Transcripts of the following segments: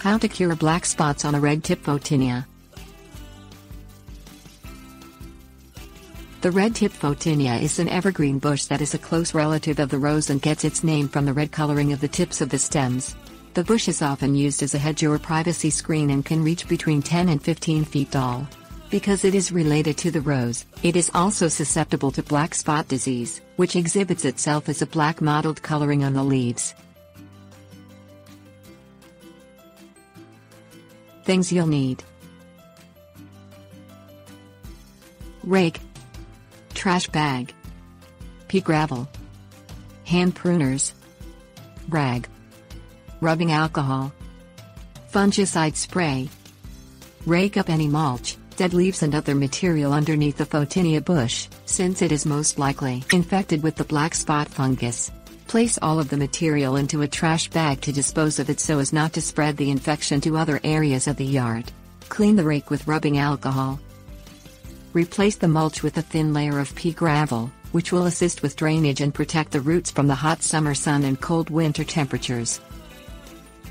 How to cure black spots on a Red Tip Photinia. The Red Tip Photinia is an evergreen bush that is a close relative of the rose and gets its name from the red coloring of the tips of the stems. The bush is often used as a hedge or privacy screen and can reach between 10 and 15 feet tall. Because it is related to the rose, it is also susceptible to black spot disease, which exhibits itself as a black mottled coloring on the leaves. Things you'll need: rake, trash bag, pea gravel, hand pruners, rag, rubbing alcohol, fungicide spray. Rake up any mulch, dead leaves and other material underneath the Photinia bush, since it is most likely infected with the black spot fungus. Place all of the material into a trash bag to dispose of it so as not to spread the infection to other areas of the yard. Clean the rake with rubbing alcohol. Replace the mulch with a thin layer of pea gravel, which will assist with drainage and protect the roots from the hot summer sun and cold winter temperatures.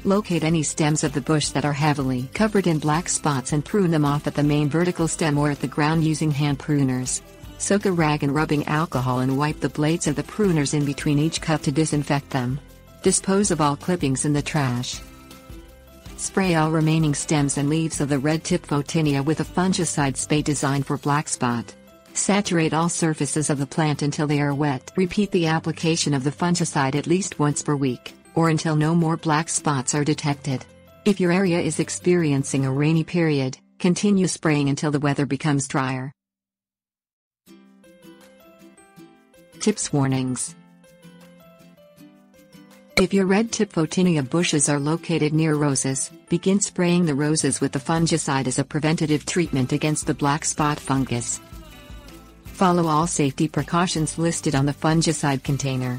Locate any stems of the bush that are heavily covered in black spots and prune them off at the main vertical stem or at the ground using hand pruners. Soak a rag in rubbing alcohol and wipe the blades of the pruners in between each cut to disinfect them. Dispose of all clippings in the trash. Spray all remaining stems and leaves of the Red Tip Photinia with a fungicide spray designed for black spot. Saturate all surfaces of the plant until they are wet. Repeat the application of the fungicide at least once per week, or until no more black spots are detected. If your area is experiencing a rainy period, continue spraying until the weather becomes drier. Tips: warnings. If your Red Tip Photinia bushes are located near roses, begin spraying the roses with the fungicide as a preventative treatment against the black spot fungus. Follow all safety precautions listed on the fungicide container.